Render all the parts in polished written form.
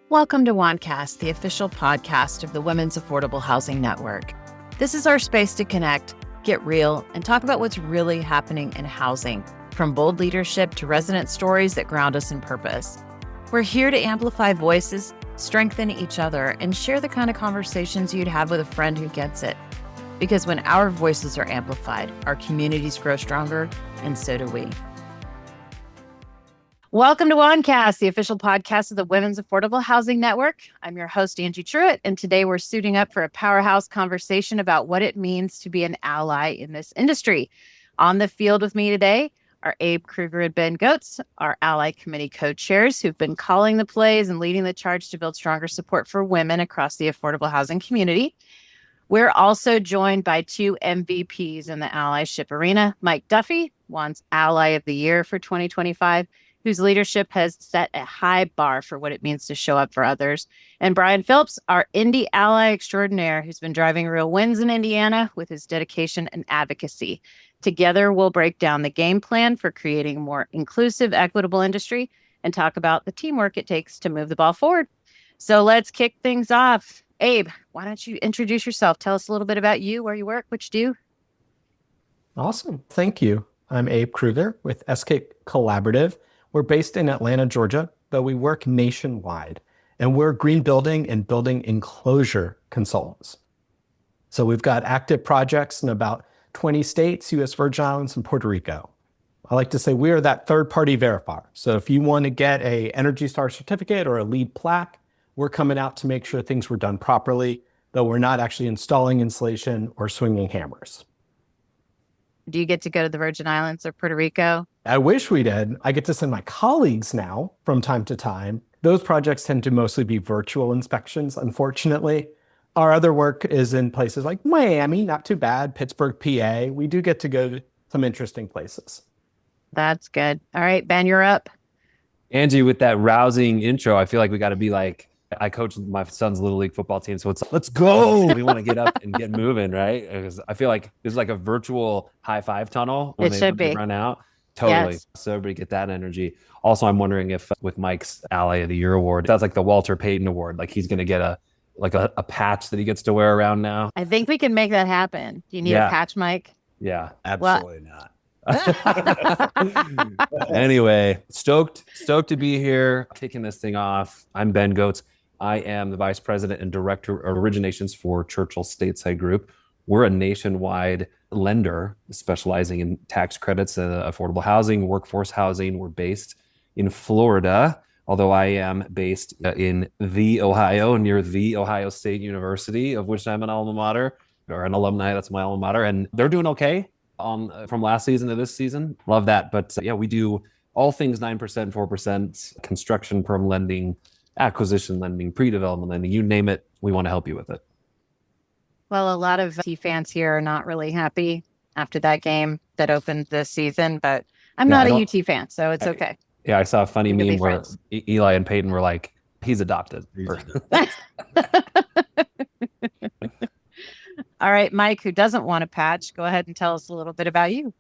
Welcome to Wancast, the official podcast of the Women's Affordable Housing Network. This is our space to connect, get real, and talk about what's really happening in housing, from bold leadership to resident stories that ground us in purpose. We're here to amplify voices, strengthen each other, and share the kind of conversations you'd have with a friend who gets it. Because when our voices are amplified, our communities grow stronger, and so do we. Welcome to WAHNcast, the official podcast of the Women's Affordable Housing Network. I'm your host, Angie Truitt, and today we're suiting up for a powerhouse conversation about what it means to be an ally in this industry. On the field with me today are Abe Kruger and Ben Goetz, our Ally Committee co-chairs who've been calling the plays and leading the charge to build stronger support for women across the affordable housing community. We're also joined by two MVPs in the allyship arena, Mike Duffy, WAHN's Ally of the Year for 2025, whose leadership has set a high bar for what it means to show up for others. And Brian Philps, our Indie Ally extraordinaire, who's been driving real wins in Indiana with his dedication and advocacy. Together, we'll break down the game plan for creating a more inclusive, equitable industry and talk about the teamwork it takes to move the ball forward. So let's kick things off. Abe, why don't you introduce yourself? Tell us a little bit about you, where you work, what you do. Awesome. Thank you. I'm Abe Kruger with SK Collaborative. We're based in Atlanta, Georgia, but we work nationwide, and we're green building and building enclosure consultants. So we've got active projects in about 20 states, U.S. Virgin Islands, and Puerto Rico. I like to say we are that third-party verifier. So if you want to get a Energy Star certificate or a LEED plaque, we're coming out to make sure things were done properly, though we're not actually installing insulation or swinging hammers. Do you get to go to the Virgin Islands or Puerto Rico? I wish we did. I get to send my colleagues now from time to time. Those projects tend to mostly be virtual inspections, unfortunately. Our other work is in places like Miami, not too bad, Pittsburgh, PA. We do get to go to some interesting places. That's good. All right, Ben, you're up. Angie, with that rousing intro, I feel like we got to be like, I coach my son's little league football team, so it's let's go. We want to get up and get moving, right? Because I feel like there's like a virtual high five tunnel when they run out. Totally. Yes. So everybody get that energy. Also, I'm wondering if with Mike's Ally of the Year award, that's like the Walter Payton Award. Like he's going to get a patch that he gets to wear around now. I think we can make that happen. Do you need a patch, Mike? Yeah, absolutely not. Anyway, stoked to be here, kicking this thing off. I'm Ben Goetz. I am the Vice President and Director of Originations for Churchill Stateside Group. We're a nationwide lender specializing in tax credits, affordable housing, workforce housing. We're based in Florida, although I am based in the Ohio, near the Ohio State University, of which I'm an alma mater, or an alumni. That's my alma mater. And they're doing okay from last season to this season. Love that. But we do all things 9%, 4%, construction, perm lending, acquisition lending, pre-development lending, you name it, we want to help you with it. Well, a lot of T fans here are not really happy after that game that opened this season, but I'm not a UT fan, so it's okay. Yeah, I saw a funny meme where Eli and Peyton were like, he's adopted. All right, Mike, who doesn't want a patch, go ahead and tell us a little bit about you.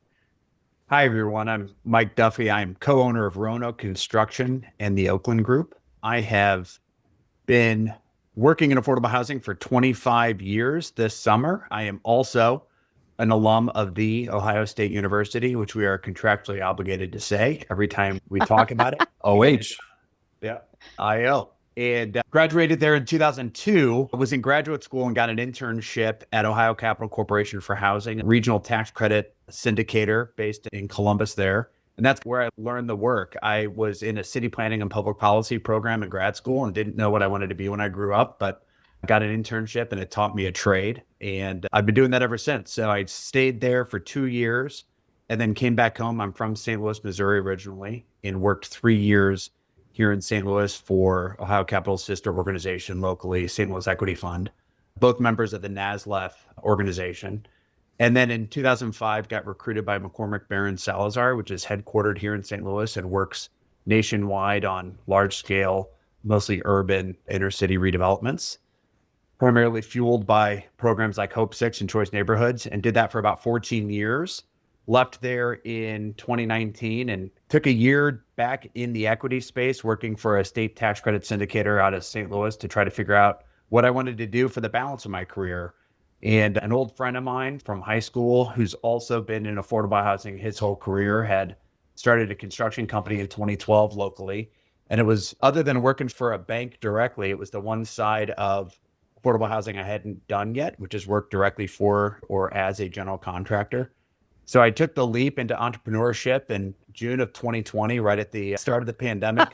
Hi, everyone. I'm Mike Duffy. I'm co-owner of Roanoke Construction and the Oakland Group. I have been working in affordable housing for 25 years this summer. I am also an alum of the Ohio State University, which we are contractually obligated to say every time we talk about it. OH. Yeah, IO. And graduated there in 2002. I was in graduate school and got an internship at Ohio Capital Corporation for Housing, a regional tax credit syndicator based in Columbus there. And that's where I learned the work. I was in a city planning and public policy program in grad school and didn't know what I wanted to be when I grew up, but I got an internship and it taught me a trade. And I've been doing that ever since. So I stayed there for 2 years and then came back home. I'm from St. Louis, Missouri originally, and worked 3 years here in St. Louis for Ohio Capital's sister organization locally, St. Louis Equity Fund, both members of the NASLEF organization. And then in 2005, got recruited by McCormick Barron Salazar, which is headquartered here in St. Louis and works nationwide on large scale, mostly urban inner city redevelopments, primarily fueled by programs like Hope 6 and Choice Neighborhoods, and did that for about 14 years left there in 2019 and took a year back in the equity space working for a state tax credit syndicator out of St. Louis to try to figure out what I wanted to do for the balance of my career. And an old friend of mine from high school, who's also been in affordable housing his whole career, had started a construction company in 2012 locally. And it was, other than working for a bank directly, it was the one side of affordable housing I hadn't done yet, which is work directly for or as a general contractor. So I took the leap into entrepreneurship in June of 2020, right at the start of the pandemic,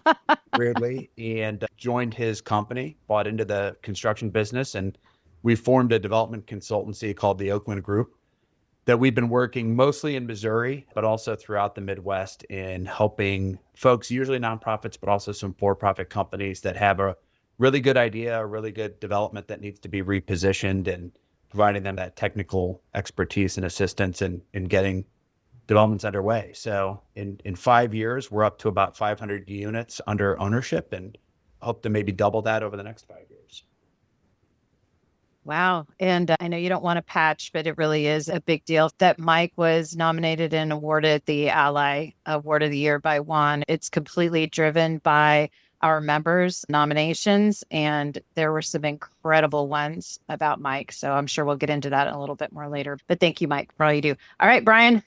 weirdly, and joined his company, bought into the construction business, and we formed a development consultancy called the Oakland Group that we've been working mostly in Missouri, but also throughout the Midwest in helping folks, usually nonprofits, but also some for-profit companies that have a really good idea, a really good development that needs to be repositioned, and providing them that technical expertise and assistance in getting developments underway. So in 5 years, we're up to about 500 units under ownership and hope to maybe double that over the next 5 years. Wow. And I know you don't want to patch, but it really is a big deal that Mike was nominated and awarded the Ally Award of the Year by WAHN. It's completely driven by our members' nominations, and there were some incredible ones about Mike. So I'm sure we'll get into that a little bit more later. But thank you, Mike, for all you do. All right, Brian,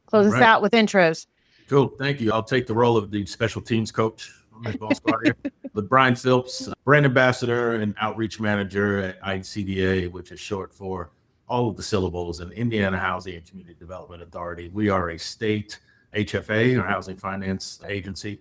close us out with intros. Cool. Thank you. I'll take the role of the special teams coach. I'm boss here. But Brian Philps, brand ambassador and outreach manager at ICDA, which is short for all of the syllables in Indiana Housing and Community Development Authority. We are a state HFA, or Housing Finance Agency,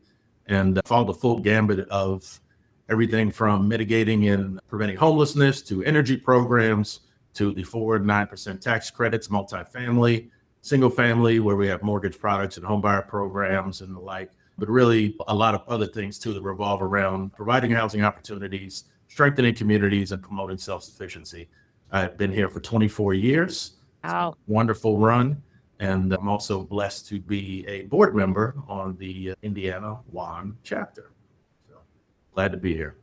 and follow the full gambit of everything from mitigating and preventing homelessness to energy programs to the forward 9% tax credits, multifamily, single family, where we have mortgage products and homebuyer programs and the like, but really a lot of other things too that revolve around providing housing opportunities, strengthening communities, and promoting self-sufficiency. I've been here for 24 years. Wow. Wonderful run. And I'm also blessed to be a board member on the Indiana WAHN chapter. So glad to be here.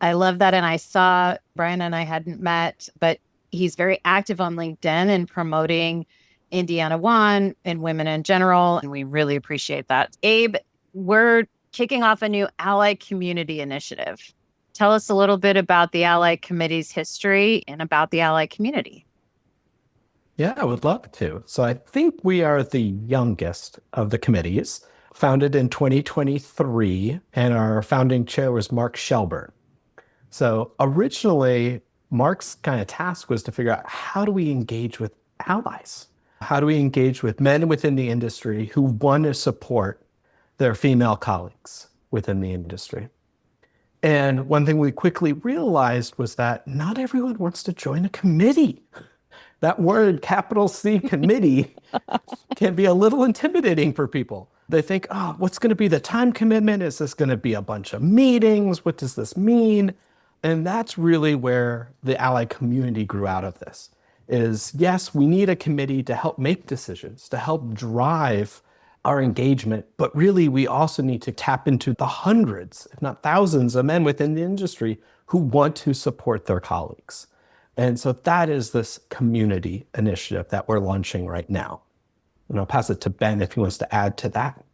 I love that. And I saw Brian and I hadn't met, but he's very active on LinkedIn and promoting Indiana WAHN and women in general. And we really appreciate that. Abe, we're kicking off a new Ally Community Initiative. Tell us a little bit about the Ally Committee's history and about the Ally community. Yeah, I would love to. So I think we are the youngest of the committees, founded in 2023, and our founding chair was Mark Shelburne. So originally, Mark's kind of task was to figure out, how do we engage with allies? How do we engage with men within the industry who want to support their female colleagues within the industry? And one thing we quickly realized was that not everyone wants to join a committee. That word, capital C, committee, can be a little intimidating for people. They think, oh, what's going to be the time commitment? Is this going to be a bunch of meetings? What does this mean? And that's really where the Ally community grew out of this. Is yes, we need a committee to help make decisions, to help drive our engagement, but really we also need to tap into the hundreds, if not thousands, of men within the industry who want to support their colleagues. And so that is this community initiative that we're launching right now. And I'll pass it to Ben if he wants to add to that.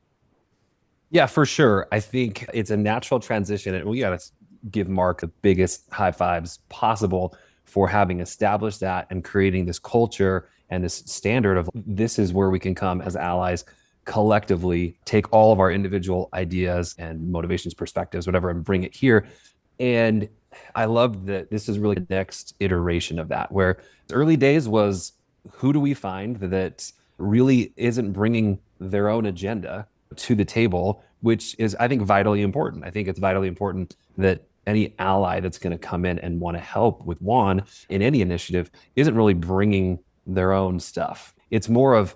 Yeah, for sure. I think it's a natural transition, and we got to give Mark the biggest high fives possible for having established that and creating this culture and this standard of this is where we can come as allies collectively, take all of our individual ideas and motivations, perspectives, whatever, and bring it here. And I love that this is really the next iteration of that, where the early days was, who do we find that really isn't bringing their own agenda to the table, which is, I think, vitally important. I think it's vitally important that any ally that's going to come in and want to help with WAHN in any initiative isn't really bringing their own stuff. It's more of,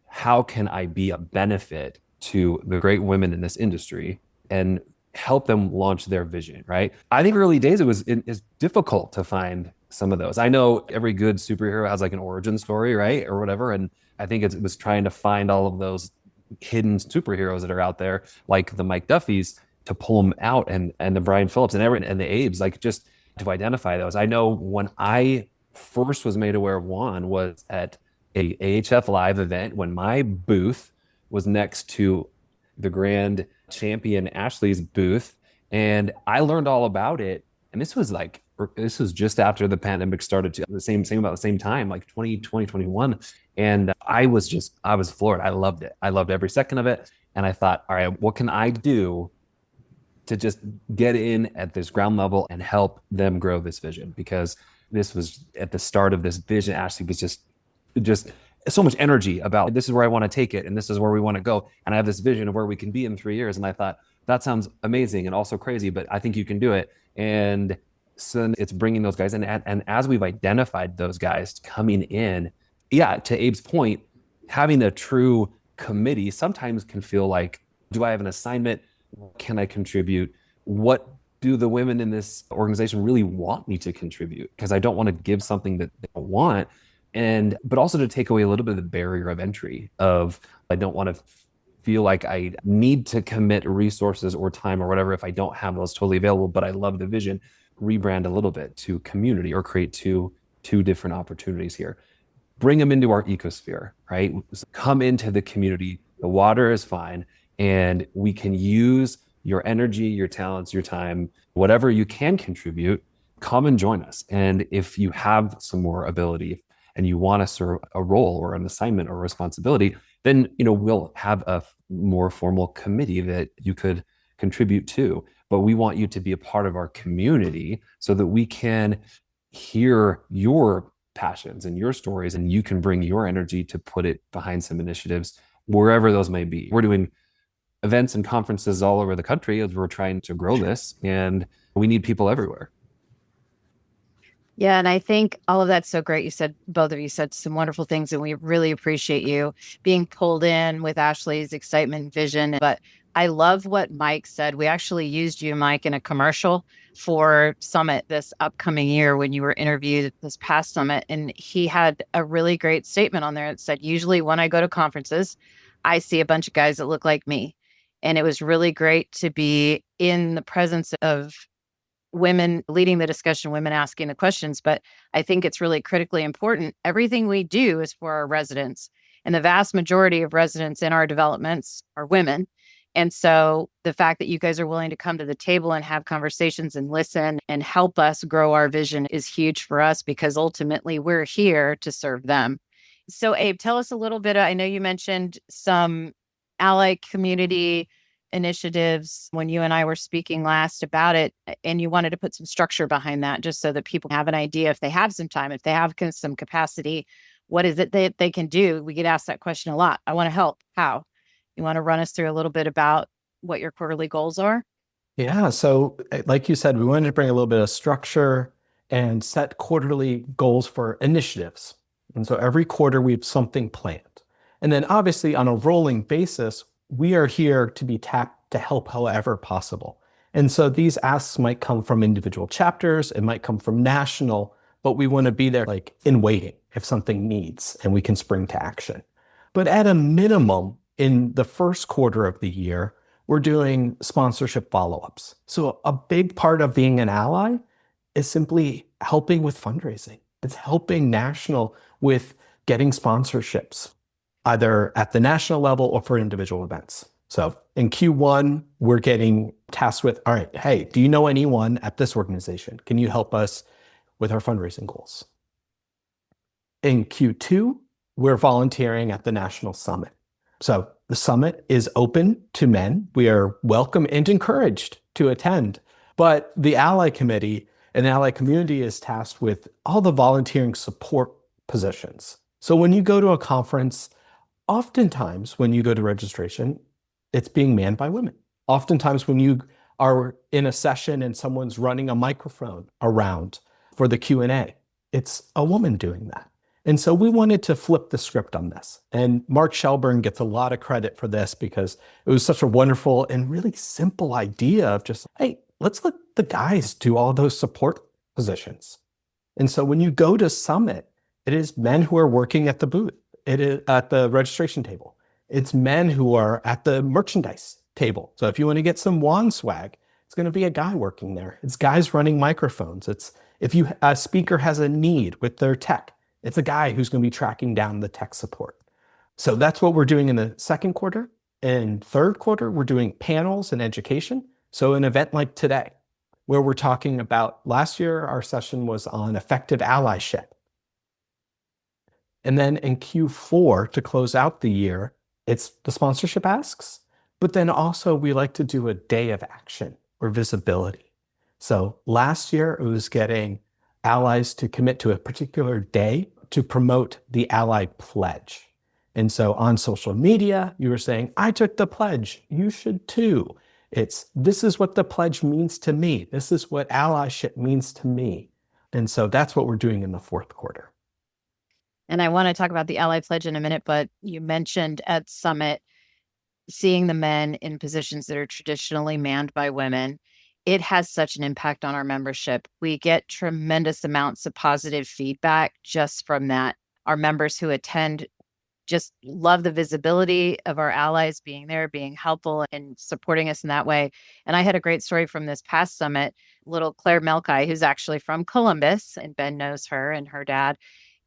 how can I be a benefit to the great women in this industry and help them launch their vision, right? I think early days it's difficult to find some of those. I know every good superhero has like an origin story, right? Or whatever. And I think it was trying to find all of those hidden superheroes that are out there, like the Mike Duffys, to pull them out, and the Brian Philps and the Abes, like just to identify those. I know when I first was made aware of WAHN was at a AHF live event when my booth was next to the grand champion Ashley's booth. And I learned all about it. And this was just after the pandemic started, about the same time, like 2020, 21. And I was floored. I loved it. I loved every second of it. And I thought, all right, what can I do to just get in at this ground level and help them grow this vision? Because this was at the start of this vision. Ashley was just so much energy about, this is where I want to take it, and this is where we want to go. And I have this vision of where we can be in 3 years. And I thought, that sounds amazing and also crazy, but I think you can do it. And so it's bringing those guys in. And as we've identified those guys coming in, to Abe's point, having a true committee sometimes can feel like, do I have an assignment? Can I contribute? What do the women in this organization really want me to contribute? Because I don't want to give something that they don't want. But also to take away a little bit of the barrier of entry of, I don't want to feel like I need to commit resources or time or whatever if I don't have those totally available, but I love the vision. Rebrand a little bit to community, or create two different opportunities here. Bring them into our ecosphere, right? So come into the community. The water is fine, and we can use your energy, your talents, your time, whatever you can contribute. Come and join us. And if you have some more ability and you want to serve a role or an assignment or responsibility, then we'll have a more formal committee that you could contribute to. But we want you to be a part of our community so that we can hear your passions and your stories, and you can bring your energy to put it behind some initiatives wherever those may be. We're doing events and conferences all over the country as we're trying to grow this, and we need people everywhere. Yeah, and I think all of that's so great. Both of you said some wonderful things, and we really appreciate you being pulled in with Ashley's excitement and vision. But I love what Mike said. We actually used you, Mike, in a commercial for Summit this upcoming year when you were interviewed at this past Summit. And he had a really great statement on there that said, usually when I go to conferences, I see a bunch of guys that look like me. And it was really great to be in the presence of women leading the discussion, women asking the questions. But I think it's really critically important. Everything we do is for our residents, and the vast majority of residents in our developments are women. And so the fact that you guys are willing to come to the table and have conversations and listen and help us grow our vision is huge for us, because ultimately we're here to serve them. So Abe, tell us a little bit. I know you mentioned some ally community initiatives when you and I were speaking last about it, and you wanted to put some structure behind that just so that people have an idea, if they have some time, if they have some capacity, what is it that they can do? We get asked that question a lot. I want to help. How? You want to run us through a little bit about what your quarterly goals are? Yeah. So like you said, we wanted to bring a little bit of structure and set quarterly goals for initiatives. And so every quarter we have something planned. And then obviously on a rolling basis, we are here to be tapped to help however possible. And so these asks might come from individual chapters, it might come from national, but we want to be there like in waiting if something needs, and we can spring to action. But at a minimum, in the first quarter of the year, we're doing sponsorship follow-ups. So a big part of being an ally is simply helping with fundraising. It's helping national with getting sponsorships, either at the national level or for individual events. So in Q1, we're getting tasked with, all right, hey, do you know anyone at this organization? Can you help us with our fundraising goals? In Q2, we're volunteering at the National Summit. So the summit is open to men. We are welcome and encouraged to attend. But the Ally Committee and the Ally community is tasked with all the volunteering support positions. So when you go to a conference, oftentimes when you go to registration, it's being manned by women. Oftentimes when you are in a session and someone's running a microphone around for the Q&A, it's a woman doing that. And so we wanted to flip the script on this. And Mark Shelburne gets a lot of credit for this because it was such a wonderful and really simple idea of just, hey, let's let the guys do all those support positions. And so when you go to Summit, it is men who are working at the booth. It is at the registration table. It's men who are at the merchandise table. So if you want to get some WAHN swag, it's going to be a guy working there. It's guys running microphones. It's if a speaker has a need with their tech, It's a guy who's going to be tracking down the tech support. So that's what we're doing in the second quarter. In third quarter, we're doing panels and education. So an event like today, where we're talking about, last year, our session was on effective allyship. And then in Q4, to close out the year, it's the sponsorship asks, but then also we like to do a day of action or visibility. So last year, it was getting allies to commit to a particular day to promote the ally pledge. And so on social media, you were saying, I took the pledge, you should too. This is what the pledge means to me. This is what allyship means to me. And so that's what we're doing in the fourth quarter. And I want to talk about the Ally Pledge in a minute, but you mentioned at Summit seeing the men in positions that are traditionally manned by women. It has such an impact on our membership. We get tremendous amounts of positive feedback just from that. Our members who attend just love the visibility of our allies being there, being helpful and supporting us in that way. And I had a great story from this past summit. Little Claire Melkai, who's actually from Columbus, and Ben knows her, and her dad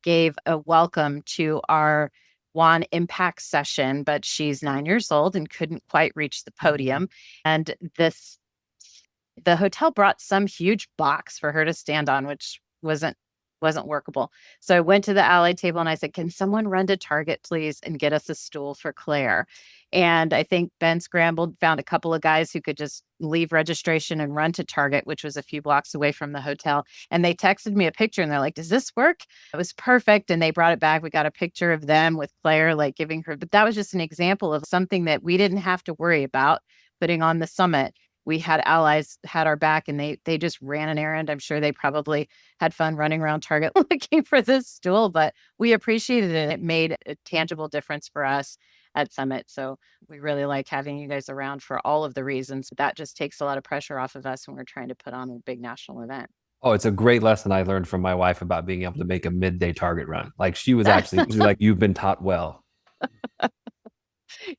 gave a welcome to our WAHN Impact session, but she's 9 years old and couldn't quite reach the podium. And the hotel brought some huge box for her to stand on, which wasn't workable. So I went to the ally table and I said, can someone run to Target, please, and get us a stool for Claire? And I think Ben scrambled, found a couple of guys who could just leave registration and run to Target, which was a few blocks away from the hotel. And they texted me a picture and they're like, does this work? It was perfect. And they brought it back. We got a picture of them with Claire, like giving her, but that was just an example of something that we didn't have to worry about putting on the summit. We had allies had our back and they just ran an errand. I'm sure they probably had fun running around Target looking for this stool, but we appreciated it. It made a tangible difference for us at Summit. So we really like having you guys around for all of the reasons. That just takes a lot of pressure off of us when we're trying to put on a big national event. Oh, it's a great lesson I learned from my wife about being able to make a midday Target run. Like she was like, you've been taught well.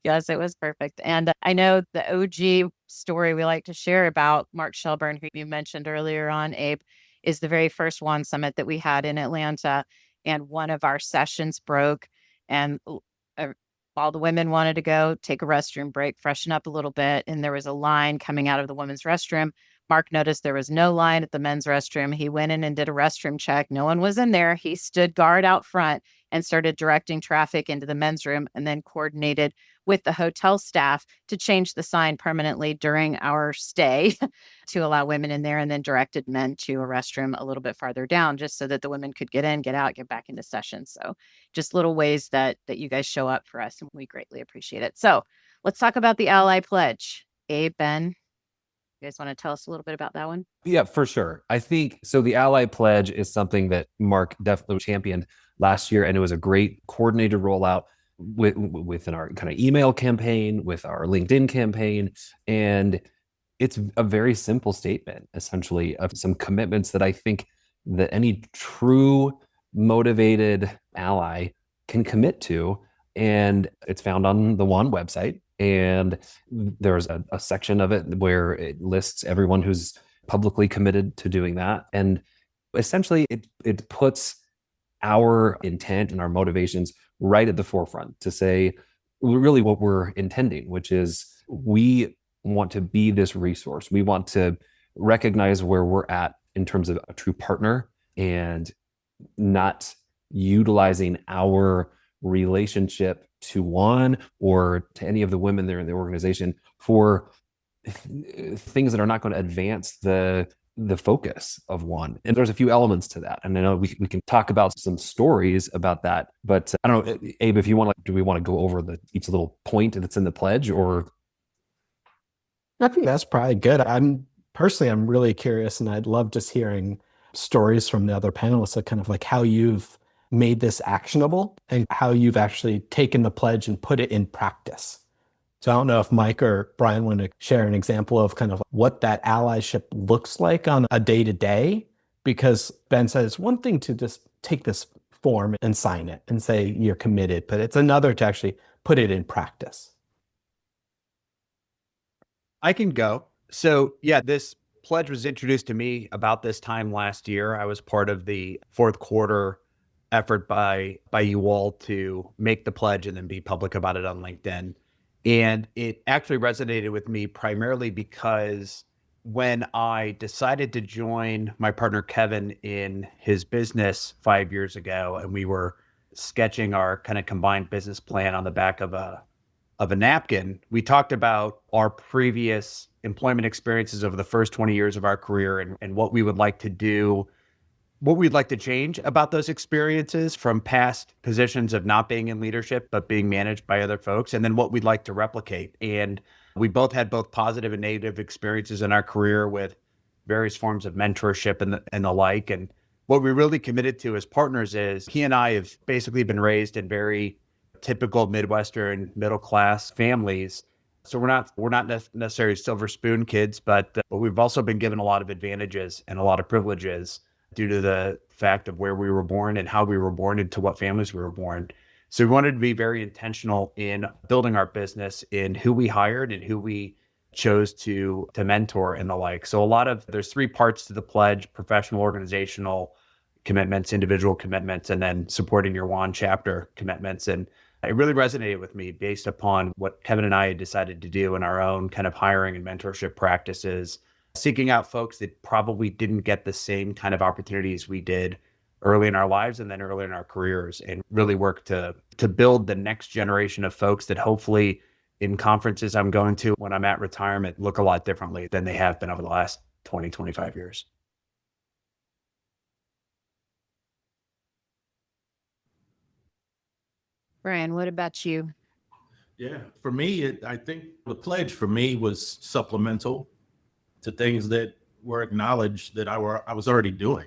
Yes, it was perfect. And I know the OG story we like to share about Mark Shelburne, who you mentioned earlier on, Abe, is the very first WAHN Summit that we had in Atlanta. And one of our sessions broke and all the women wanted to go take a restroom break, freshen up a little bit. And there was a line coming out of the women's restroom. Mark noticed there was no line at the men's restroom. He went in and did a restroom check. No one was in there. He stood guard out front and started directing traffic into the men's room and then coordinated with the hotel staff to change the sign permanently during our stay to allow women in there, and then directed men to a restroom a little bit farther down just so that the women could get in, get out, get back into session. So just little ways that you guys show up for us, and we greatly appreciate it. So let's talk about the Ally Pledge. Abe, Ben, you guys want to tell us a little bit about that one? Yeah, for sure. I think so. The Ally Pledge is something that Mark definitely championed last year, and it was a great coordinated rollout within our kind of email campaign, with our LinkedIn campaign. And it's a very simple statement, essentially, of some commitments that I think that any true motivated ally can commit to. And it's found on the WAHN website. And there's a section of it where it lists everyone who's publicly committed to doing that. And essentially, it puts our intent and our motivations right at the forefront to say really what we're intending, which is we want to be this resource. We want to recognize where we're at in terms of a true partner and not utilizing our relationship to WAHN or to any of the women there in the organization for things that are not going to advance the focus of WAHN. And there's a few elements to that. And I know we can talk about some stories about that, but I don't know, Abe, if you want, do we want to go over each little point that's in the pledge, or? I think that's probably good. I'm really curious, and I'd love just hearing stories from the other panelists of kind of like how you've made this actionable and how you've actually taken the pledge and put it in practice. So I don't know if Mike or Brian want to share an example of kind of what that allyship looks like on a day-to-day, because Ben said it's one thing to just take this form and sign it and say you're committed, but it's another to actually put it in practice. I can go. So yeah, this pledge was introduced to me about this time last year. I was part of the fourth quarter effort by you all to make the pledge and then be public about it on LinkedIn. And it actually resonated with me primarily because when I decided to join my partner Kevin in his business 5 years ago, and we were sketching our kind of combined business plan on the back of a napkin, we talked about our previous employment experiences over the first 20 years of our career and what we would like to do, what we'd like to change about those experiences from past positions of not being in leadership, but being managed by other folks, and then what we'd like to replicate. And we both had both positive and negative experiences in our career with various forms of mentorship and the like. And what we really committed to as partners is he and I have basically been raised in very typical Midwestern middle class families. So we're not necessarily silver spoon kids, but we've also been given a lot of advantages and a lot of privileges due to the fact of where we were born and how we were born and to what families we were born. So we wanted to be very intentional in building our business in who we hired and who we chose to mentor and the like. So there's 3 parts to the pledge: professional, organizational commitments, individual commitments, and then supporting your WAHN chapter commitments. And it really resonated with me based upon what Kevin and I had decided to do in our own kind of hiring and mentorship practices, seeking out folks that probably didn't get the same kind of opportunities we did early in our lives and then early in our careers, and really work to build the next generation of folks that hopefully in conferences I'm going to when I'm at retirement look a lot differently than they have been over the last 20, 25 years. Brian, what about you? Yeah, for me, I think the pledge for me was supplemental to things that were acknowledged that I was already doing.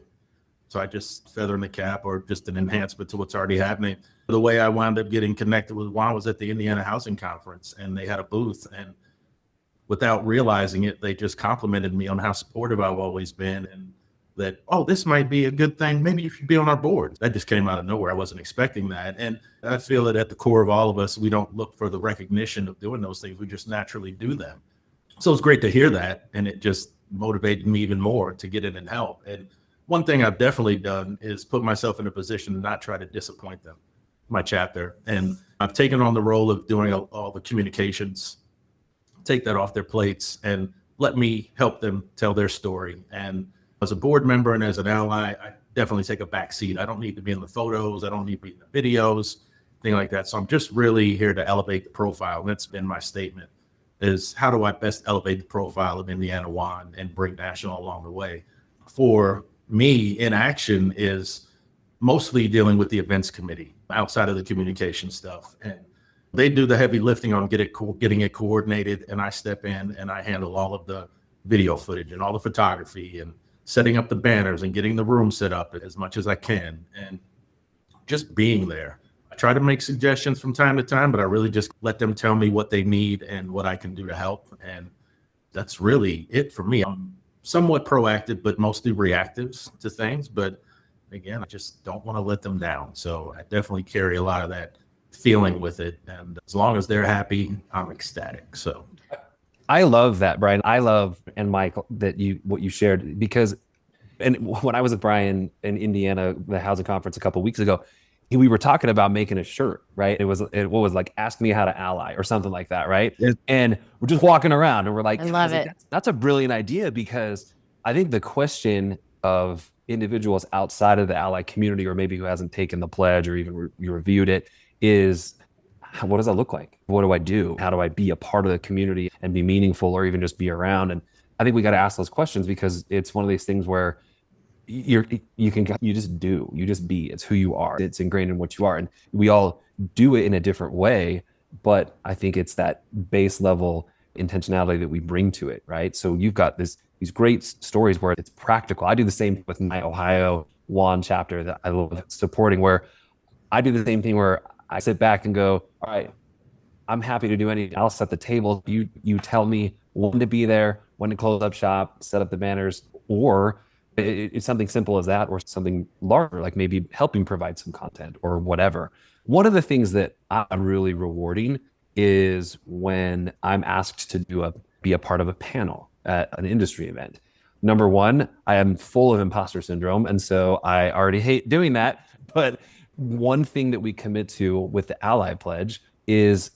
So I just feather in the cap or just an enhancement to what's already happening. The way I wound up getting connected with WAHN was at the Indiana Housing Conference, and they had a booth, and without realizing it, they just complimented me on how supportive I've always been, and that, oh, this might be a good thing. Maybe you should be on our board. That just came out of nowhere. I wasn't expecting that. And I feel that at the core of all of us, we don't look for the recognition of doing those things. We just naturally do them. So it's great to hear that. And it just motivated me even more to get in and help. And one thing I've definitely done is put myself in a position to not try to disappoint them, my chapter. And I've taken on the role of doing all the communications, take that off their plates and let me help them tell their story. And as a board member and as an ally, I definitely take a back seat. I don't need to be in the photos. I don't need to be in the videos, thing like that. So I'm just really here to elevate the profile. And that's been my statement, is how do I best elevate the profile of Indiana WAHN and bring national along the way? For me, in action is mostly dealing with the events committee outside of the communication stuff. And they do the heavy lifting on getting it coordinated. And I step in and I handle all of the video footage and all the photography and setting up the banners and getting the room set up as much as I can and just being there. I try to make suggestions from time to time, but I really just let them tell me what they need and what I can do to help. And that's really it for me. I'm somewhat proactive, but mostly reactive to things. But again, I just don't want to let them down. So I definitely carry a lot of that feeling with it. And as long as they're happy, I'm ecstatic. So I love that, Brian. I love, and Mike, that what you shared, because, and when I was with Brian in Indiana, the housing conference a couple of weeks ago, we were talking about making a shirt, right? It was like, ask me how to ally or something like that, right? Yes. And we're just walking around and we're like, I love it. That's a brilliant idea, because I think the question of individuals outside of the ally community, or maybe who hasn't taken the pledge or even you reviewed it, is what does that look like? What do I do? How do I be a part of the community and be meaningful, or even just be around? And I think we got to ask those questions, because it's one of these things where you just be. It's who you are. It's ingrained in what you are. And we all do it in a different way, but I think it's that base level intentionality that we bring to it, right? So you've got these great stories where it's practical. I do the same with my Ohio WAHN chapter that I love supporting, where I do the same thing where I sit back and go, all right, I'm happy to do anything. I'll set the table. You tell me when to be there, when to close up shop, set up the banners, or it's something simple as that, or something larger, like maybe helping provide some content or whatever. One of the things that I'm really rewarding is when I'm asked to be a part of a panel at an industry event. Number one, I am full of imposter syndrome. And so I already hate doing that. But one thing that we commit to with the Ally Pledge is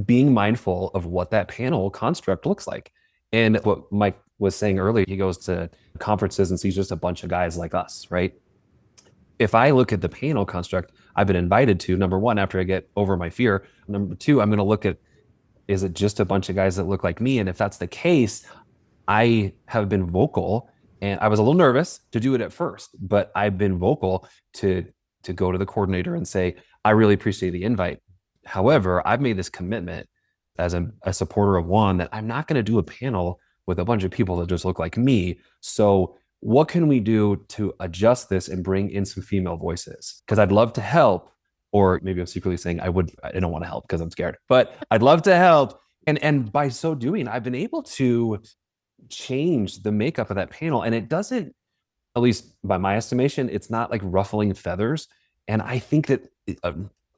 being mindful of what that panel construct looks like. And what Mike was saying earlier, he goes to conferences and sees just a bunch of guys like us, right? If I look at the panel construct I've been invited to, number one, after I get over my fear, number two, I'm going to look at, is it just a bunch of guys that look like me? And if that's the case, I have been vocal, and I was a little nervous to do it at first, but I've been vocal to go to the coordinator and say, I really appreciate the invite. However, I've made this commitment as a supporter of WAHN that I'm not going to do a panel with a bunch of people that just look like me. So what can we do to adjust this and bring in some female voices? Because I'd love to help, or maybe I'm secretly saying I don't want to help because I'm scared, but I'd love to help. And by so doing, I've been able to change the makeup of that panel. And it doesn't, at least by my estimation, it's not like ruffling feathers. And I think that,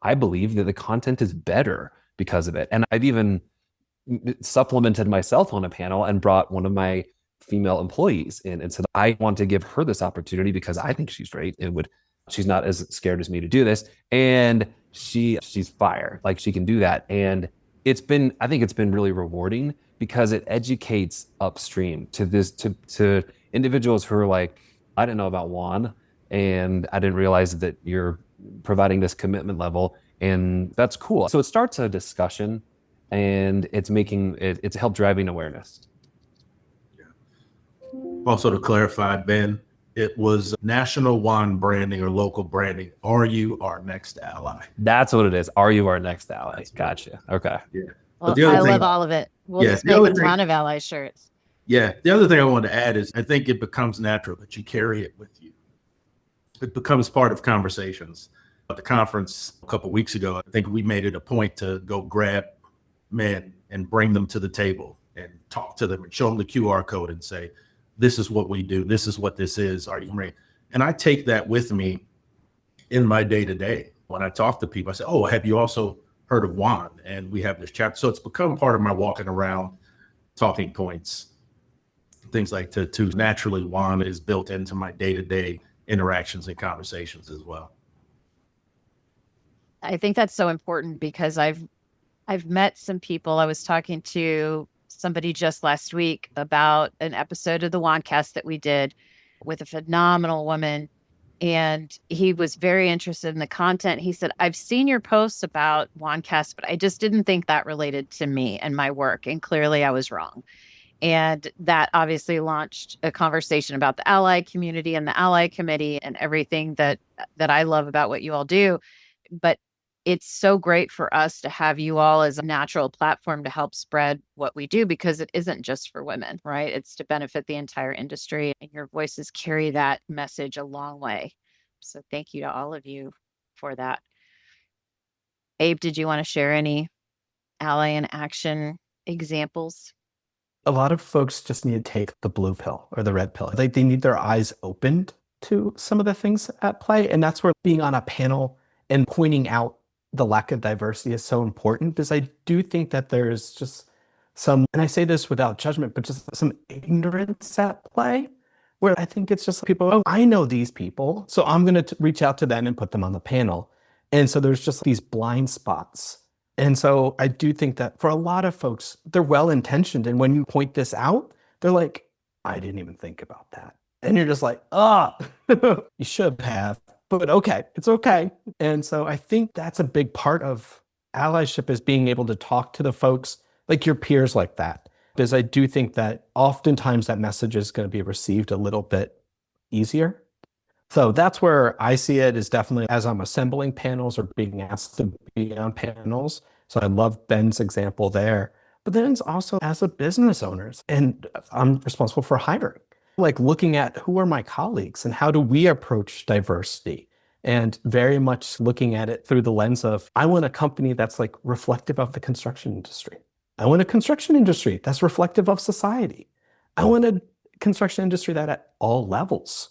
I believe that the content is better because of it. And I've even supplemented myself on a panel and brought one of my female employees in and said, I want to give her this opportunity because I think she's great. She's not as scared as me to do this. And she's fire. Like, she can do that. And I think it's been really rewarding because it educates upstream to individuals who are like, I didn't know about WAHN, and I didn't realize that you're providing this commitment level, and that's cool. So it starts a discussion, and it's helped driving awareness. Also, to clarify, Ben, it was national WAHN branding or local branding. Are you our next ally? That's what it is. Are you our next ally? Gotcha. Okay. Yeah. Well, I love all of it. We'll just make a ton of ally shirts. Yeah. The other thing I wanted to add is I think it becomes natural that you carry it with you. It becomes part of conversations. At the conference a couple of weeks ago, I think we made it a point to go grab men and bring them to the table and talk to them and show them the QR code and say, this is what we do. This is what this is. Are you ready? And I take that with me in my day to day. When I talk to people, I say, oh, have you also heard of WAHN? And we have this chapter. So it's become part of my walking around talking points, things like to naturally WAHN is built into my day to day interactions and conversations as well. I think that's so important because I've met some people. I was talking to somebody just last week about an episode of the Wancast that we did with a phenomenal woman. And he was very interested in the content. He said, I've seen your posts about Wancast, but I just didn't think that related to me and my work. And clearly I was wrong. And that obviously launched a conversation about the ally community and the ally committee and everything that I love about what you all do. But it's so great for us to have you all as a natural platform to help spread what we do, because it isn't just for women, right? It's to benefit the entire industry, and your voices carry that message a long way. So thank you to all of you for that. Abe, did you want to share any ally in action examples? A lot of folks just need to take the blue pill or the red pill. They need their eyes opened to some of the things at play. And that's where being on a panel and pointing out the lack of diversity is so important, because I do think that there's just some, and I say this without judgment, but just some ignorance at play, where I think it's just people, oh, I know these people, so I'm going to reach out to them and put them on the panel. And so there's just these blind spots. And so I do think that for a lot of folks, they're well-intentioned. And when you point this out, they're like, I didn't even think about that. And you're just like, you should have. But okay, it's okay. And so I think that's a big part of allyship, is being able to talk to the folks like your peers like that. Because I do think that oftentimes that message is going to be received a little bit easier. So that's where I see it, is definitely as I'm assembling panels or being asked to be on panels. So I love Ben's example there. But then it's also as a business owner, and I'm responsible for hiring. Like looking at who are my colleagues and how do we approach diversity, and very much looking at it through the lens of, I want a company that's like reflective of the construction industry. I want a construction industry that's reflective of society. I want a construction industry that at all levels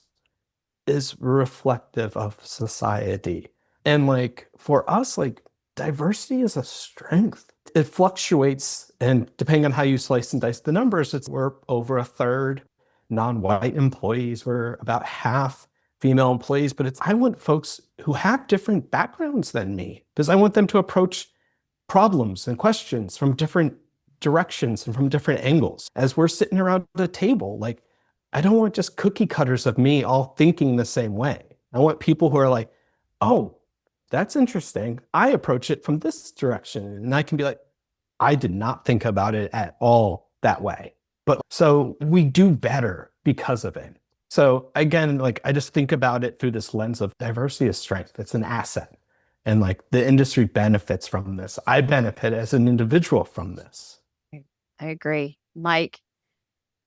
is reflective of society. And like for us, like diversity is a strength. It fluctuates, and depending on how you slice and dice the numbers, we're over a third non-white employees. We're about half female employees, but I want folks who have different backgrounds than me because I want them to approach problems and questions from different directions and from different angles. As we're sitting around the table, like, I don't want just cookie cutters of me all thinking the same way. I want people who are like, oh, that's interesting. I approach it from this direction. And I can be like, I did not think about it at all that way. But so we do better because of it. So again, like, I just think about it through this lens of diversity is strength. It's an asset. And like, the industry benefits from this. I benefit as an individual from this. I agree. Mike,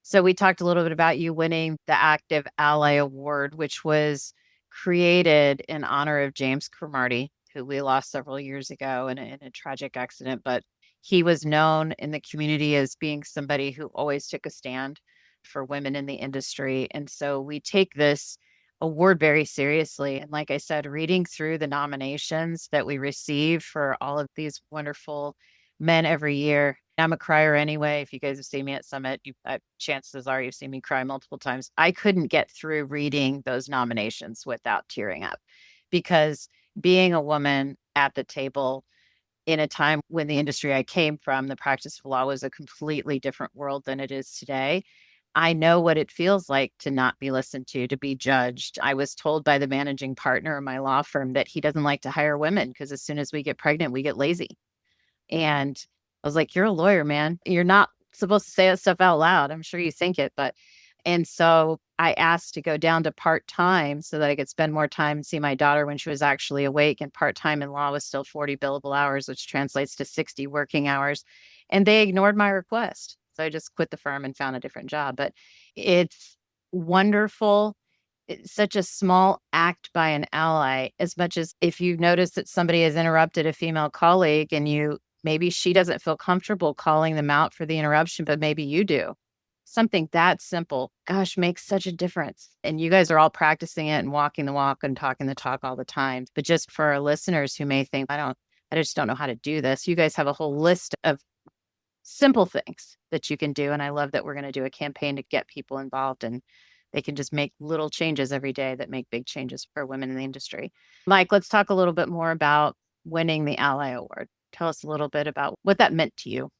so we talked a little bit about you winning the Active Ally Award, which was created in honor of James Cromartie, who we lost several years ago in a tragic accident. But he was known in the community as being somebody who always took a stand for women in the industry. And so we take this award very seriously. And like I said, reading through the nominations that we receive for all of these wonderful men every year. I'm a crier anyway. If you guys have seen me at Summit, chances are you've seen me cry multiple times. I couldn't get through reading those nominations without tearing up, because being a woman at the table in a time when the industry I came from, the practice of law, was a completely different world than it is today. I know what it feels like to not be listened to be judged. I was told by the managing partner of my law firm that he doesn't like to hire women because as soon as we get pregnant, we get lazy. And I was like, you're a lawyer, man. You're not supposed to say that stuff out loud. I'm sure you think it, and so I asked to go down to part-time so that I could spend more time and see my daughter when she was actually awake. And part-time in law was still 40 billable hours, which translates to 60 working hours. And they ignored my request. So I just quit the firm and found a different job. But it's wonderful. It's such a small act by an ally, as much as if you notice that somebody has interrupted a female colleague and maybe she doesn't feel comfortable calling them out for the interruption, but maybe you do. Something that simple, gosh, makes such a difference. And you guys are all practicing it and walking the walk and talking the talk all the time. But just for our listeners who may think, I just don't know how to do this. You guys have a whole list of simple things that you can do. And I love that we're going to do a campaign to get people involved, and they can just make little changes every day that make big changes for women in the industry. Mike, let's talk a little bit more about winning the Ally Award. Tell us a little bit about what that meant to you.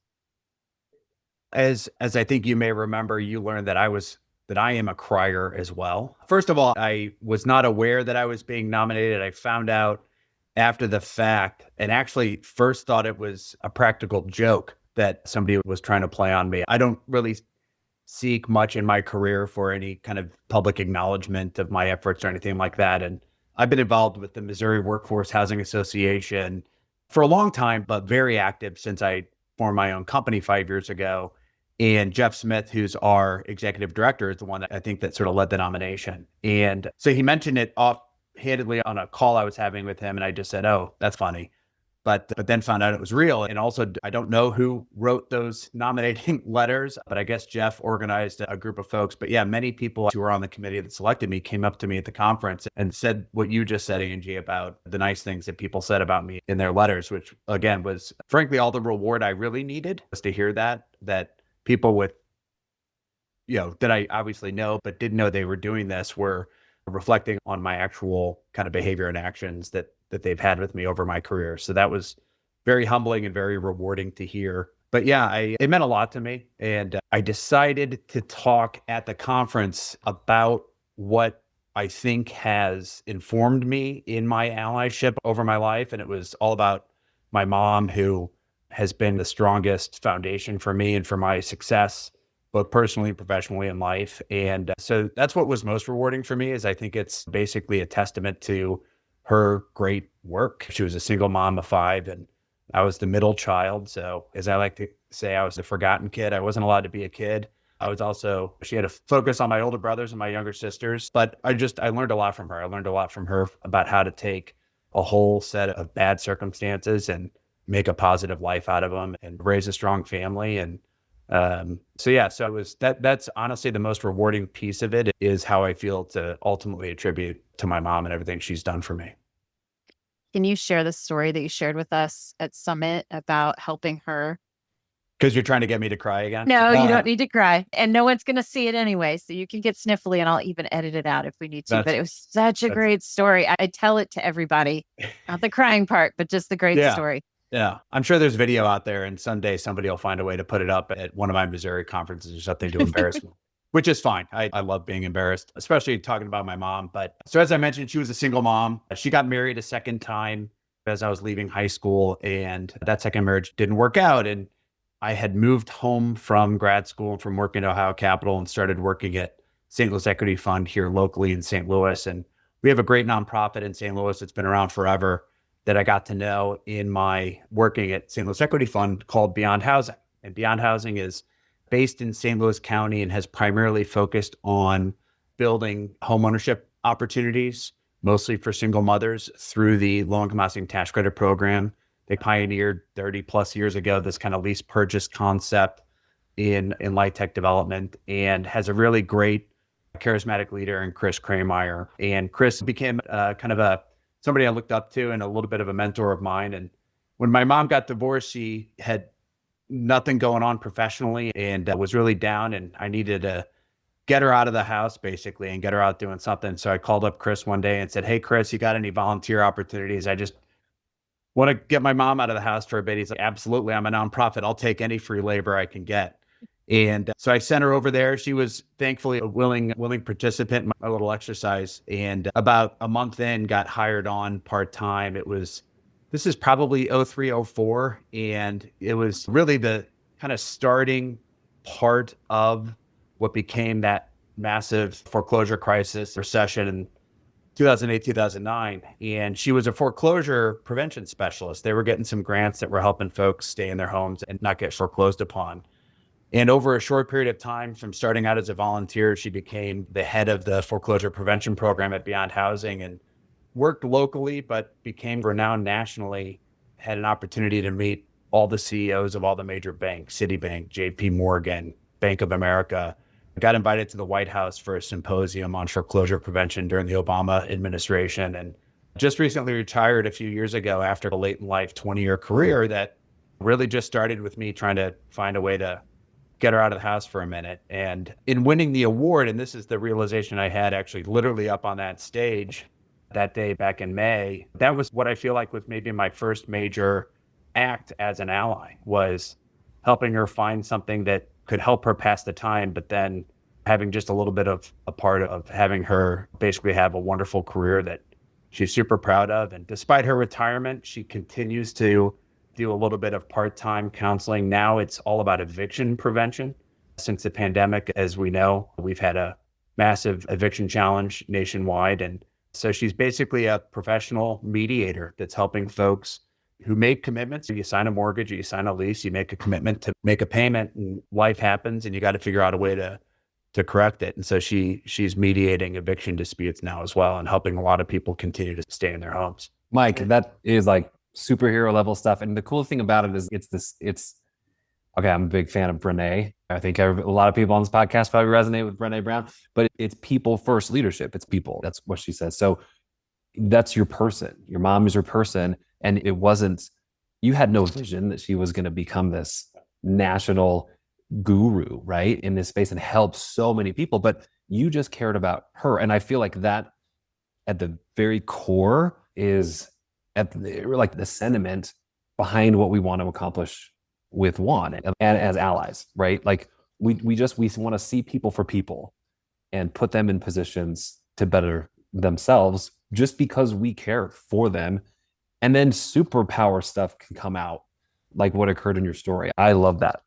As I think you may remember, you learned that I am a crier as well. First of all, I was not aware that I was being nominated. I found out after the fact, and actually first thought it was a practical joke that somebody was trying to play on me. I don't really seek much in my career for any kind of public acknowledgement of my efforts or anything like that. And I've been involved with the Missouri Workforce Housing Association for a long time, but very active since I formed my own company 5 years ago. And Jeff Smith, who's our executive director, is the one that I think that sort of led the nomination. And so he mentioned it offhandedly on a call I was having with him. And I just said, oh, that's funny. But then found out it was real. And also, I don't know who wrote those nominating letters, but I guess Jeff organized a group of folks. But yeah, many people who were on the committee that selected me came up to me at the conference and said what you just said, Angie, about the nice things that people said about me in their letters, which again was frankly all the reward I really needed, was to hear that people with, that I obviously know, but didn't know they were doing this, were reflecting on my actual kind of behavior and actions that they've had with me over my career. So that was very humbling and very rewarding to hear. But yeah, it meant a lot to me. And I decided to talk at the conference about what I think has informed me in my allyship over my life. And it was all about my mom, who has been the strongest foundation for me and for my success, both personally and professionally in life. And so that's what was most rewarding for me, is I think it's basically a testament to her great work. She was a single mom of 5, and I was the middle child. So as I like to say, I was the forgotten kid. I wasn't allowed to be a kid. She had a focus on my older brothers and my younger sisters, but I learned a lot from her. I learned a lot from her about how to take a whole set of bad circumstances and make a positive life out of them and raise a strong family. And so it was that's honestly the most rewarding piece of it, is how I feel to ultimately attribute to my mom and everything she's done for me. Can you share the story that you shared with us at Summit about helping her Because you're trying to get me to cry again? No, you don't need to cry. And no one's going to see it anyway. So you can get sniffly and I'll even edit it out if we need to. But it was such a great story. I tell it to everybody. Not the crying part, but just the great story. Yeah. I'm sure there's video out there and someday somebody will find a way to put it up at one of my Missouri conferences or something to embarrass me, which is fine. I love being embarrassed, especially talking about my mom. But so as I mentioned, she was a single mom. She got married a second time as I was leaving high school, and that second marriage didn't work out. And I had moved home from grad school and from working at Ohio Capital and started working at St. Louis Equity Fund here locally in St. Louis. And we have a great nonprofit in St. Louis that's been around forever that I got to know in my working at St. Louis Equity Fund called WAHN Housing. And WAHN Housing is based in St. Louis County and has primarily focused on building homeownership opportunities, mostly for single mothers through the low-income housing tax credit program. They pioneered 30 plus years ago this kind of lease purchase concept in light tech development, and has a really great charismatic leader in Chris Krameyer. And Chris became kind of somebody I looked up to and a little bit of a mentor of mine. And when my mom got divorced, she had nothing going on professionally and was really down, and I needed to get her out of the house basically and get her out doing something. So I called up Chris one day and said, "Hey Chris, you got any volunteer opportunities? I just want to get my mom out of the house for a bit." He's like, "Absolutely. I'm a nonprofit. I'll take any free labor I can get." And so I sent her over there. She was thankfully a willing participant in my little exercise. And about a month in, got hired on part-time. This is probably 03, 04. And it was really the kind of starting part of what became that massive foreclosure crisis recession in 2008, 2009. And she was a foreclosure prevention specialist. They were getting some grants that were helping folks stay in their homes and not get foreclosed upon. And over a short period of time, from starting out as a volunteer, she became the head of the foreclosure prevention program at WAHN Housing and worked locally, but became renowned nationally, had an opportunity to meet all the CEOs of all the major banks, Citibank, JP Morgan, Bank of America. Got invited to the White House for a symposium on foreclosure prevention during the Obama administration, and just recently retired a few years ago after a late in life 20-year career that really just started with me trying to find a way to get her out of the house for a minute. And in winning the award, and this is the realization I had actually literally up on that stage that day back in May, that was what I feel like was maybe my first major act as an ally, was helping her find something that could help her pass the time, but then having just a little bit of a part of having her basically have a wonderful career that she's super proud of. And despite her retirement, she continues to do a little bit of part-time counseling. Now it's all about eviction prevention. Since the pandemic, as we know, we've had a massive eviction challenge nationwide. And so she's basically a professional mediator that's helping folks who make commitments. You sign a mortgage, you sign a lease, you make a commitment to make a payment, and life happens and you got to figure out a way to correct it. And so she's mediating eviction disputes now as well and helping a lot of people continue to stay in their homes. Mike, that is like superhero level stuff. And the cool thing about it is it's okay, I'm a big fan of Brené. I think a lot of people on this podcast probably resonate with Brené Brown, but it's people first leadership. It's people. That's what she says. So that's your person. Your mom is your person. And it wasn't, you had no vision that she was going to become this national guru, right, in this space and help so many people, but you just cared about her. And I feel like that at the very core is like the sentiment behind what we want to accomplish with WAHN and as allies, right? Like we want to see people for people and put them in positions to better themselves just because we care for them. And then superpower stuff can come out like what occurred in your story. I love that.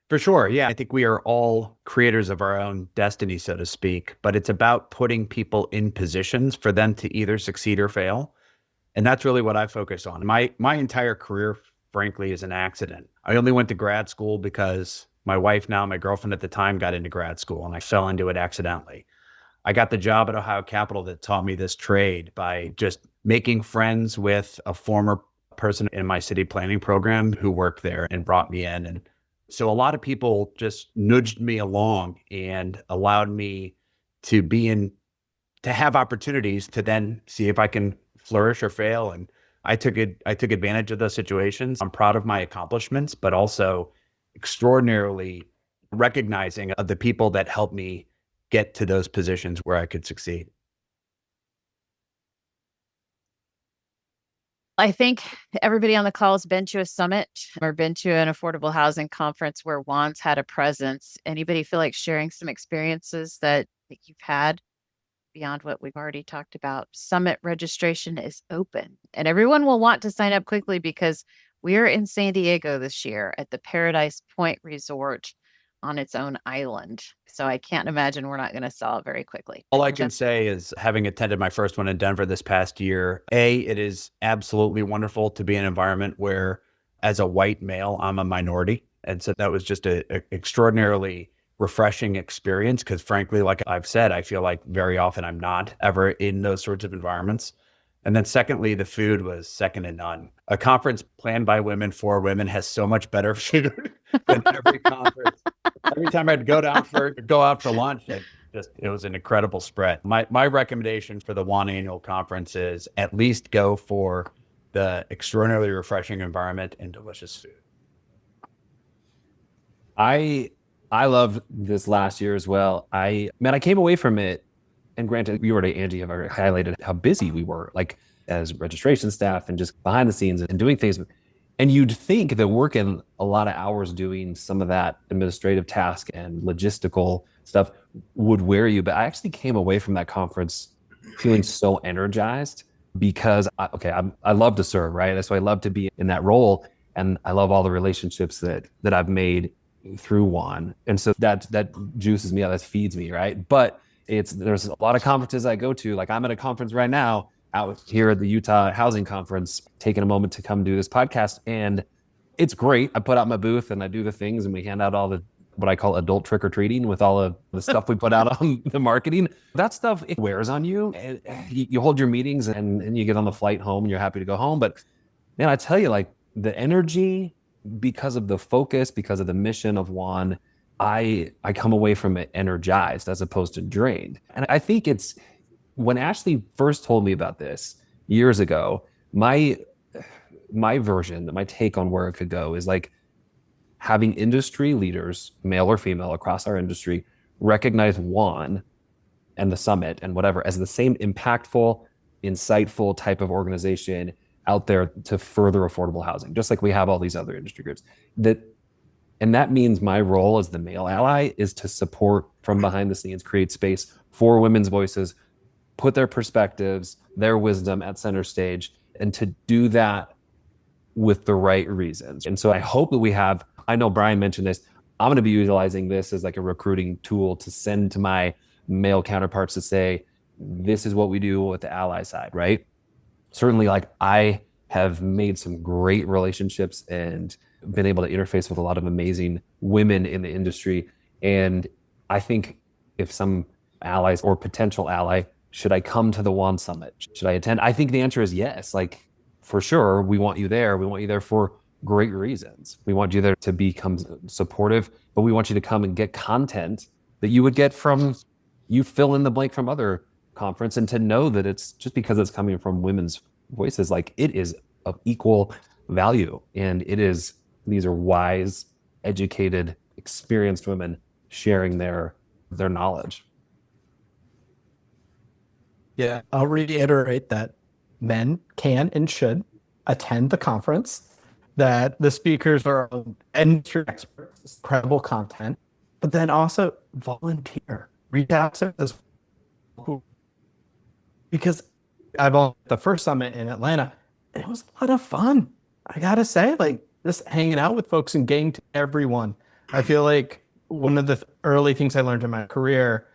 For sure. Yeah. I think we are all creators of our own destiny, so to speak, but it's about putting people in positions for them to either succeed or fail. And that's really what I focus on. My entire career, frankly, is an accident. I only went to grad school because my wife, now my girlfriend at the time, got into grad school and I fell into it accidentally. I got the job at Ohio Capital that taught me this trade by just making friends with a former person in my city planning program who worked there and brought me in. And so a lot of people just nudged me along and allowed me to have opportunities to then see if I can flourish or fail. And I took advantage of those situations. I'm proud of my accomplishments, but also extraordinarily recognizing of the people that helped me get to those positions where I could succeed. I think everybody on the call has been to a summit or been to an affordable housing conference where WAHN's had a presence. Anybody feel like sharing some experiences that you've had beyond what we've already talked about? Summit registration is open and everyone will want to sign up quickly because we're in San Diego this year at the Paradise Point Resort on its own island. So I can't imagine we're not going to sell it very quickly. All I can say is, having attended my first one in Denver this past year, it is absolutely wonderful to be in an environment where, as a white male, I'm a minority. And so that was just a extraordinarily refreshing experience because, frankly, like I've said, I feel like very often I'm not ever in those sorts of environments. And then secondly, the food was second to none. A conference planned by women for women has so much better food than every conference. Every time I'd go out for lunch, it was an incredible spread. My recommendation for the WAHN annual conference is at least go for the extraordinarily refreshing environment and delicious food. I loved this last year as well. I came away from it, and granted, you already, Angie, have already highlighted how busy we were, like as registration staff and just behind the scenes and doing things. And you'd think that working a lot of hours doing some of that administrative task and logistical stuff would wear you. But I actually came away from that conference feeling so energized because, I love to serve, right? So I love to be in that role. And I love all the relationships that I've made through WAHN. And so that juices me out, that feeds me, right? But there's a lot of conferences I go to. Like I'm at a conference right now out here at the Utah Housing Conference, taking a moment to come do this podcast. And it's great. I put out my booth and I do the things and we hand out all the, what I call adult trick-or-treating with all of the stuff we put out on the marketing. That stuff, it wears on you. You hold your meetings and you get on the flight home and you're happy to go home. But man, I tell you, like the energy, because of the focus, because of the mission of WAHN, I come away from it energized as opposed to drained. And I think it's, when Ashley first told me about this years ago, my version, my take on where it could go is like having industry leaders, male or female, across our industry, recognize WAHN and the summit and whatever as the same impactful, insightful type of organization out there to further affordable housing, just like we have all these other industry groups. And that means my role as the male ally is to support from behind the scenes, create space for women's voices, put their perspectives, their wisdom at center stage, and to do that with the right reasons. And so I hope that we have, I know Brian mentioned this, I'm going to be utilizing this as like a recruiting tool to send to my male counterparts to say, this is what we do with the ally side, right? Certainly, like I have made some great relationships and been able to interface with a lot of amazing women in the industry. And I think if some allies or potential ally, should I come to the WAHN Summit? Should I attend? I think the answer is yes. Like for sure, we want you there. We want you there for great reasons. We want you there to become supportive, but we want you to come and get content that you would get from, you fill in the blank from other conference, and to know that it's just because it's coming from women's voices, like it is of equal value. And these are wise, educated, experienced women sharing their knowledge. Yeah, I'll reiterate that men can and should attend the conference, that the speakers are industry experts, incredible content, but then also volunteer, reach out to us. Because I've on the first summit in Atlanta, and it was a lot of fun. I gotta say, like just hanging out with folks and getting to everyone. I feel like one of the early things I learned in my career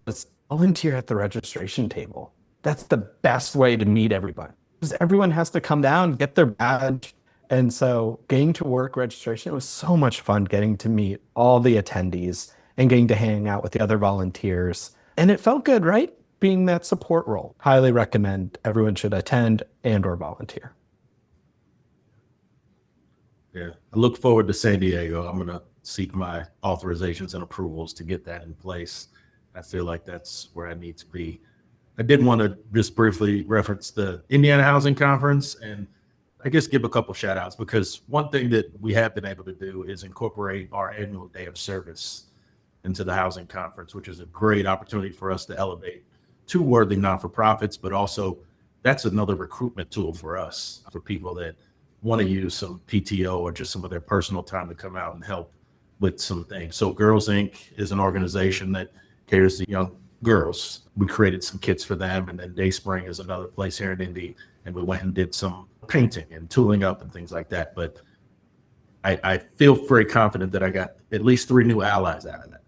was volunteer at the registration table. That's the best way to meet everybody, because everyone has to come down, get their badge. And so getting to work registration, it was so much fun getting to meet all the attendees and getting to hang out with the other volunteers. And it felt good, right? Being that support role. Highly recommend everyone should attend and or volunteer. Yeah, I look forward to San Diego. I'm going to seek my authorizations and approvals to get that in place. I feel like that's where I need to be. I did want to just briefly reference the Indiana Housing Conference, and I guess give a couple shout outs, because one thing that we have been able to do is incorporate our annual day of service into the housing conference, which is a great opportunity for us to elevate two worthy non-for-profits, but also that's another recruitment tool for us, for people that want to use some PTO or just some of their personal time to come out and help with some things. So Girls Inc. is an organization that caters to young girls. We created some kits for them, and then Dayspring is another place here in Indy, and we went and did some painting and tooling up and things like that. But I feel very confident that I got at least 3 new allies out of that,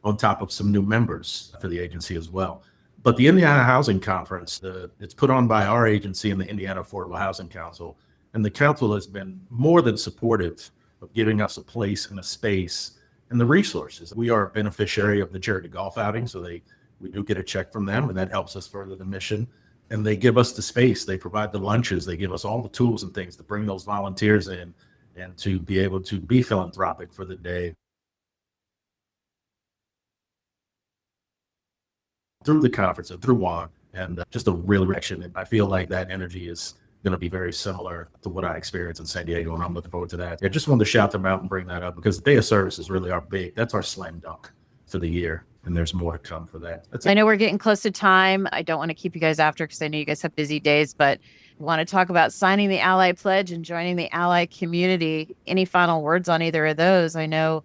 on top of some new members for the agency as well. But the Indiana Housing Conference, it's put on by our agency and the Indiana Affordable Housing Council. And the council has been more than supportive of giving us a place and a space and the resources. We are a beneficiary of the charity golf outing, so we do get a check from them, and that helps us further the mission. And they give us the space, they provide the lunches, they give us all the tools and things to bring those volunteers in and to be able to be philanthropic for the day. Through the conference and through WAHN, and just a real reaction. And I feel like that energy is going to be very similar to what I experienced in San Diego, and I'm looking forward to that. I just wanted to shout them out and bring that up, because the day of service is really our that's our slam dunk for the year, and there's more to come for that. I know we're getting close to time. I don't want to keep you guys after, because I know you guys have busy days, but I want to talk about signing the Ally Pledge and joining the Ally community. Any final words on either of those? I know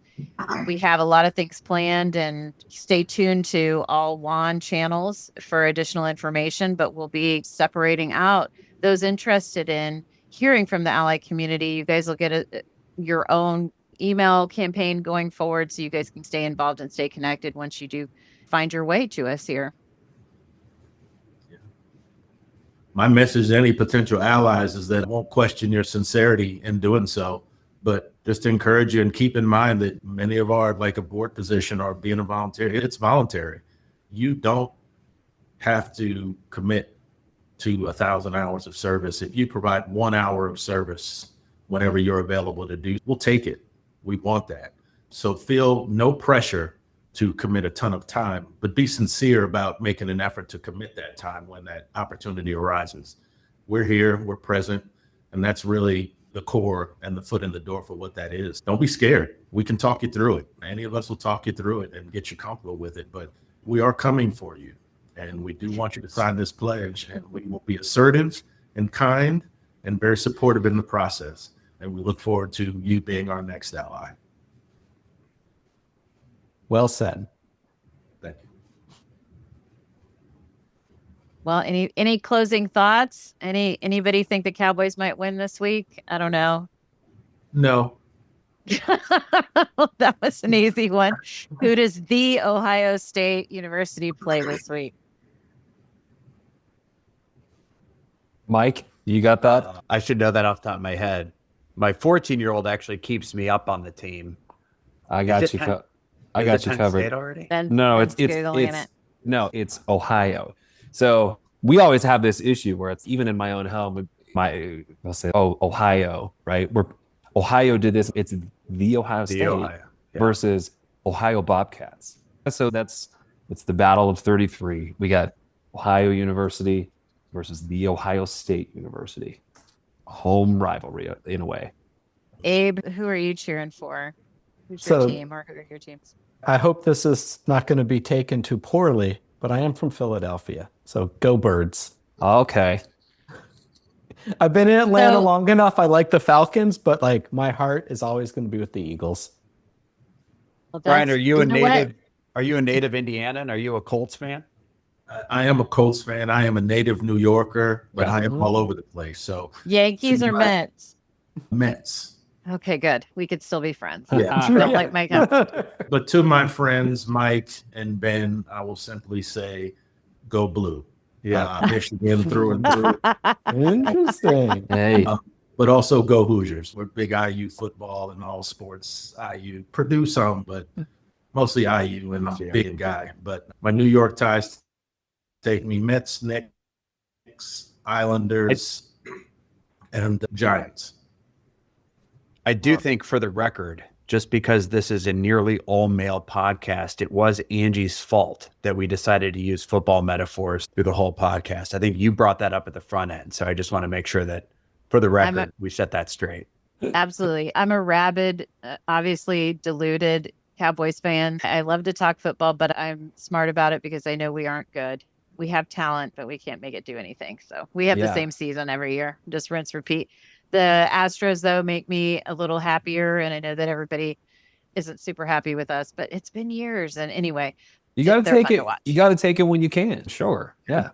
we have a lot of things planned, and stay tuned to all WAHN channels for additional information, but we'll be separating out those interested in hearing from the Ally community. You guys will get your own email campaign going forward, so you guys can stay involved and stay connected once you do find your way to us here. My message to any potential allies is that I won't question your sincerity in doing so, but just to encourage you and keep in mind that many of our, like a board position or being a volunteer, it's voluntary. You don't have to commit to 1,000 hours of service. If you provide 1 hour of service whenever you're available to do, we'll take it. We want that. So feel no pressure to commit a ton of time, but be sincere about making an effort to commit that time when that opportunity arises. We're here, we're present, and that's really the core and the foot in the door for what that is. Don't be scared. We can talk you through it. Any of us will talk you through it and get you comfortable with it, but we are coming for you. And we do want you to sign this pledge, and we will be assertive and kind and very supportive in the process. And we look forward to you being our next ally. Well said. Thank you. Well, any closing thoughts? Anybody think the Cowboys might win this week? I don't know. No. That was an easy one. Who does the Ohio State University play this week? Mike, you got that? I should know that off the top of my head. My 14-year-old actually keeps me up on the team. I got you. I got you covered. State already? No, it's Ohio. So we always have this issue where it's even in my own home. I'll say, Ohio, right? Where Ohio did this. It's the Ohio State versus Ohio Bobcats. So it's the battle of 33. We got Ohio University versus the Ohio State University. Home rivalry in a way. Abe, who are you cheering for? Who's your team, or who are your teams? I hope this is not going to be taken too poorly, but I am from Philadelphia, so go Birds. Okay. I've been in Atlanta long enough. I like the Falcons, but like my heart is always going to be with the Eagles. Well, Brian, are you a native? Are you a native Indianan? Are you a Colts fan? I am a Colts fan. I am a native New Yorker, but I am all over the place. So Yankees or Mets? Mets. Okay, good. We could still be friends. Yeah. Don't like my guys. But to my friends, Mike and Ben, I will simply say, go blue. Yeah. Michigan through and through. Interesting. Hey. But also go Hoosiers. We're big IU football and all sports. IU Purdue some, but mostly IU, and I'm a big guy. But my New York ties take me Mets, Knicks, Islanders, and Giants. I do think, for the record, just because this is a nearly all-male podcast, it was Angie's fault that we decided to use football metaphors through the whole podcast. I think you brought that up at the front end, so I just want to make sure that For the record, we set that straight. Absolutely. I'm a rabid, obviously deluded Cowboys fan. I love to talk football, but I'm smart about it because I know we aren't good. We have talent, but we can't make it do anything. So we have the same season every year, just rinse, repeat. The Astros, though, make me a little happier. And I know that everybody isn't super happy with us, but it's been years. And anyway, you got to take it. You got to take it when you can. Sure. Yeah.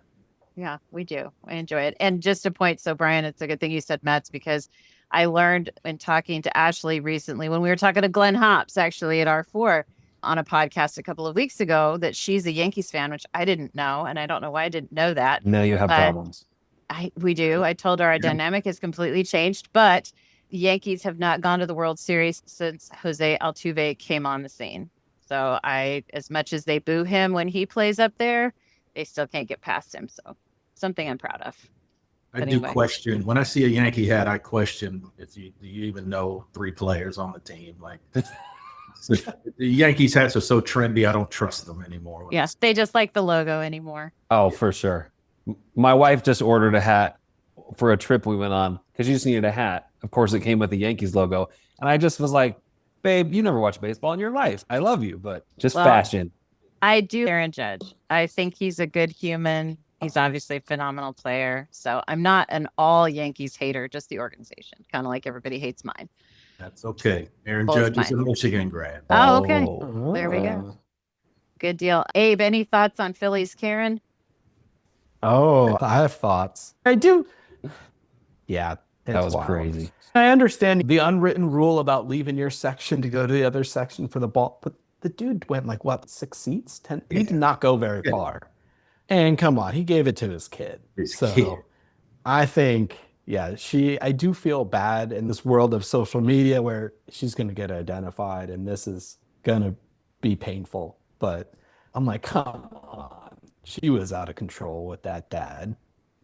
Yeah, we do. I enjoy it. And just a point, so Brian, it's a good thing you said Mets, because I learned in talking to Ashley recently when we were talking to Glenn Hops, actually at R4 on a podcast a couple of weeks ago, that she's a Yankees fan, which I didn't know. And I don't know why I didn't know that. Now you have problems. We do. I told her our dynamic has completely changed, but the Yankees have not gone to the World Series since Jose Altuve came on the scene. So as much as they boo him when he plays up there, they still can't get past him. So something I'm proud of. I do question, when I see a Yankee hat, I question if do you even know 3 players on the team. Like the Yankees hats are so trendy, I don't trust them anymore. Yes, they just like the logo anymore. Oh, for sure. My wife just ordered a hat for a trip we went on because she just needed a hat. Of course, it came with the Yankees logo. And I just was like, babe, you never watched baseball in your life. I love you, but just fashion. I do Aaron Judge. I think he's a good human. He's obviously a phenomenal player. So I'm not an all Yankees hater, just the organization, kind of like everybody hates mine. That's okay. Aaron Judge is a Michigan grad. Oh, okay. There we go. Good deal. Abe, any thoughts on Philly's Karen? Oh, I have thoughts. I do. Yeah. That was crazy. I understand the unwritten rule about leaving your section to go to the other section for the ball, but the dude went 6 seats? 10? He did not go very far. And come on, he gave it to his kid. I think, I do feel bad in this world of social media where she's going to get identified and this is going to be painful. But I'm like, come on. She was out of control with that dad.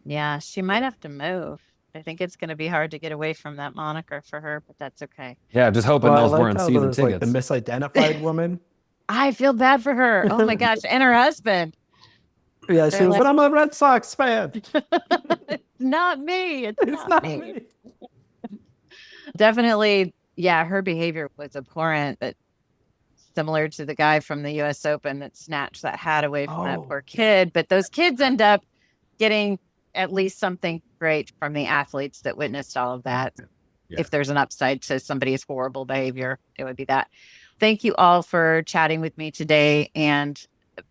Yeah, she might have to move. I think it's going to be hard to get away from that moniker for her, but that's okay. Yeah, just hoping those weren't season tickets. Like the misidentified woman. I feel bad for her. Oh my gosh, and her husband. Yeah, she was, but I'm a Red Sox fan. Not me. It's not me. Definitely, her behavior was abhorrent, but similar to the guy from the U.S. Open that snatched that hat away from that poor kid. But those kids end up getting at least something great from the athletes that witnessed all of that. Yeah. If there's an upside to somebody's horrible behavior, it would be that. Thank you all for chatting with me today. And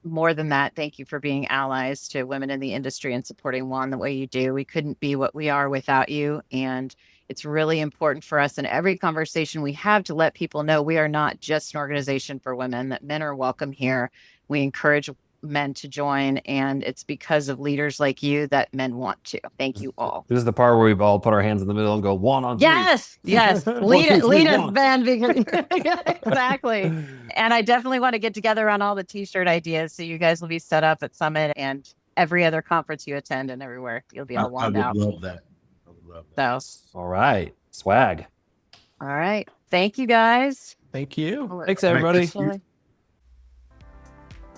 more than that, thank you for being allies to women in the industry and supporting WAHN the way you do. We couldn't be what we are without you. And it's really important for us in every conversation we have to let people know we are not just an organization for women, that men are welcome here. We encourage men to join, and it's because of leaders like you that men want to. Thank you all. This is the part where we've all put our hands in the middle and go WAHN on 3. Yes. Lead us, Ben. Exactly. And I definitely want to get together on all the t-shirt ideas, so you guys will be set up at Summit and every other conference you attend and everywhere. You'll be all WAHN'd out. I would love that. So, all right. Swag. All right. Thank you, guys. Thank you. Thanks, everybody.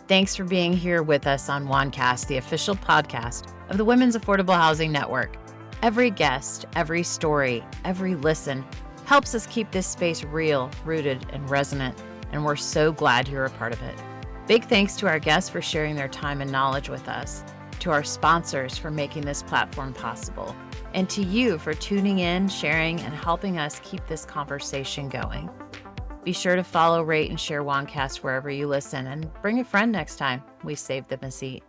Thanks for being here with us on Wancast, the official podcast of the Women's Affordable Housing Network. Every guest, every story, every listen helps us keep this space real, rooted, and resonant, and we're so glad you're a part of it. Big thanks to our guests for sharing their time and knowledge with us, to our sponsors for making this platform possible, and to you for tuning in, sharing, and helping us keep this conversation going. Be sure to follow, rate, and share Wancast wherever you listen, and bring a friend next time we save them a seat.